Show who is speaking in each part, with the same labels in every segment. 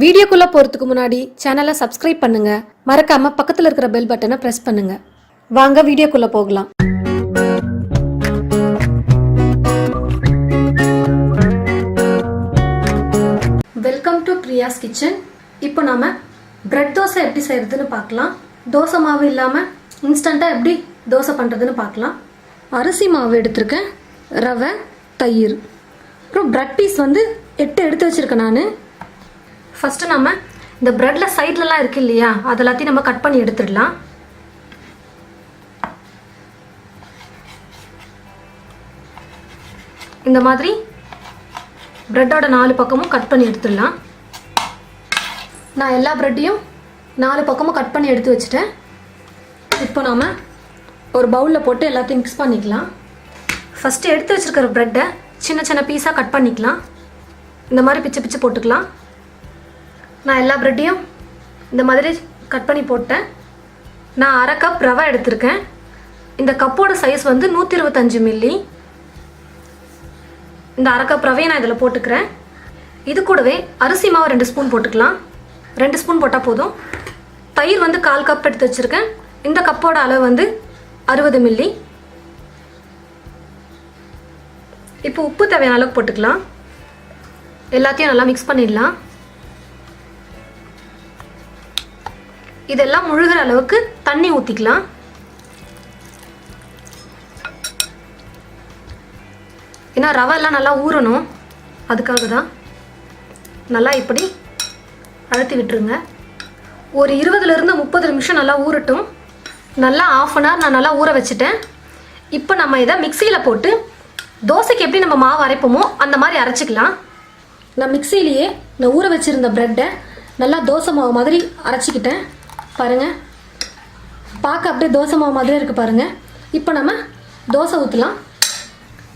Speaker 1: வீடியோக்குள்ள போறதுக்கு முன்னாடி சேனலை சப்ஸ்கிரைப் பண்ணுங்க. மறக்காம பக்கத்துல இருக்கிற பெல் பட்டனை பிரஸ் பண்ணுங்க. வாங்க வீடியோக்குள்ள போகலாம். Welcome to Priya's kitchen. இப்போ நாம பிரெட் தோசை எப்படி செய்யறதுன்னு பார்க்கலாம். தோசை மாவு இல்லாம இன்ஸ்டன்ட்டா எப்படி தோசை பண்றதுன்னு பார்க்கலாம். அரிசி மாவு எடுத்திருக்கேன், ரவை, தயிர், அப்புறம் பிரெட் பீஸ் வந்து 8 எடுத்து வச்சிருக்கேன் நான். ஃபர்ஸ்ட் நம்ம இந்த பிரெட்ல சைட்லலாம் இருக்கு இல்லையா, அதெல்லாத்தையும் நம்ம கட் பண்ணி எடுத்துடலாம். இந்த மாதிரி பிரெட்டோட 4 பக்கமும் கட் பண்ணி எடுத்துடலாம். நான் எல்லா பிரெட்டையும் 4 பக்கமும் கட் பண்ணி எடுத்து வச்சுட்டேன். இப்போ நாம ஒரு பவுலில் போட்டு எல்லாத்தையும் மிக்ஸ் பண்ணிக்கலாம். ஃபர்ஸ்ட் எடுத்து வச்சிருக்கிற பிரெட்டை சின்ன சின்ன பீஸாக கட் பண்ணிக்கலாம். இந்த மாதிரி பிச்சு பிச்சு போட்டுக்கலாம். நான் எல்லா பிரெட்டையும் இந்த மாதிரி கட் பண்ணி போட்டேன். நான் 1/2 கப் ரவை எடுத்திருக்கேன். இந்த கப்போட சைஸ் வந்து 125 மில்லி. இந்த 1/2 கப் ரவையை நான் இதில் போட்டுக்கிறேன். இது கூடவே அரிசி மாவு 2 ஸ்பூன் போட்டுக்கலாம். 2 ஸ்பூன் போட்டால் போதும். தயிர் வந்து 1/4 கப் எடுத்து வச்சுருக்கேன். இந்த கப்போட அளவு வந்து 60 மில்லி. இப்போ உப்பு தேவையான அளவுக்கு போட்டுக்கலாம். எல்லாத்தையும் நல்லா மிக்ஸ் பண்ணிடலாம். இதெல்லாம் முழுகிற அளவுக்கு தண்ணி ஊற்றிக்கலாம். ஏன்னா ரவை எல்லாம் நல்லா ஊறணும், அதுக்காக தான். நல்லா இப்படி அழுத்தி விட்டுருங்க. ஒரு 20லிருந்து 30 நிமிஷம் நல்லா ஊறட்டும். நல்லா 1/2 அன் ஹவர் நான் நல்லா ஊற வச்சுட்டேன். இப்போ நம்ம இதை மிக்சியில் போட்டு தோசைக்கு எப்படி நம்ம மாவு அரைப்போமோ அந்த மாதிரி அரைச்சிக்கலாம். நான் மிக்சியிலேயே நான் ஊற வச்சுருந்த ப்ரெட்டை நல்லா தோசை மாவு மாதிரி அரைச்சிக்கிட்டேன். பாருங்கள், பார்க்க அப்படியே தோசை மாவு மாதிரியே இருக்குது பாருங்கள். இப்போ நம்ம தோசை ஊற்றலாம்.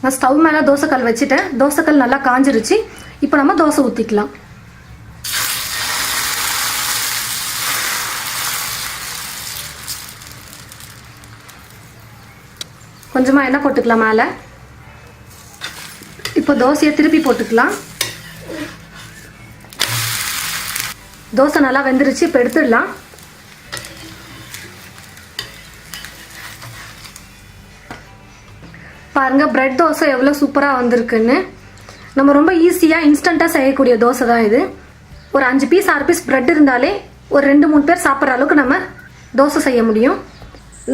Speaker 1: நான் ஸ்டவ் மேலே தோசைக்கல் வச்சுட்டேன். தோசைக்கல் நல்லா காஞ்சிருச்சு. இப்போ நம்ம தோசை ஊற்றிக்கலாம். கொஞ்சமாக எண்ணெய் போட்டுக்கலாம் மேலே. இப்போ தோசையை திருப்பி போட்டுக்கலாம். தோசை நல்லா வெந்துருச்சு. இப்போ எடுத்துடலாம். பாருங்க, பிரெட் தோசை எவ்வளோ சூப்பராக வந்திருக்குன்னு. நம்ம ரொம்ப ஈஸியாக இன்ஸ்டண்ட்டாக செய்யக்கூடிய தோசை தான் இது. ஒரு 5 பீஸ் 6 பீஸ் பிரெட் இருந்தாலே ஒரு 2-3 பேர் சாப்பிட்ற அளவுக்கு நம்ம தோசை செய்ய முடியும்.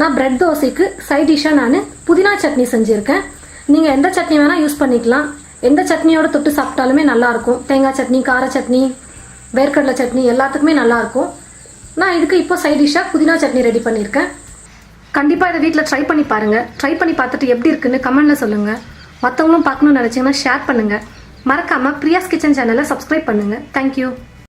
Speaker 1: நான் பிரெட் தோசைக்கு சைட் டிஷ்ஷாக நான் புதினா சட்னி செஞ்சுருக்கேன். நீங்கள் எந்த சட்னி வேணால் யூஸ் பண்ணிக்கலாம். எந்த சட்னியோட தொட்டு சாப்பிட்டாலுமே நல்லாயிருக்கும். தேங்காய் சட்னி, கார சட்னி, வேர்க்கடலை சட்னி எல்லாத்துக்குமே நல்லாயிருக்கும். நான் இதுக்கு இப்போ சைட் டிஷ்ஷாக புதினா சட்னி ரெடி பண்ணியிருக்கேன். கண்டிப்பாக இதை வீட்டில் ட்ரை பண்ணி பாருங்கள். ட்ரை பண்ணி பார்த்துட்டு எப்படி இருக்குன்னு கமெண்ட்டில் சொல்லுங்கள். மற்றவங்களும் பார்க்கணும்னு நினச்சிங்கன்னா ஷேர் பண்ணுங்கள். மறக்காமல் பிரியாஸ் கிச்சன் சேனலை சப்ஸ்கிரைப் பண்ணுங்கள். தேங்க்யூ.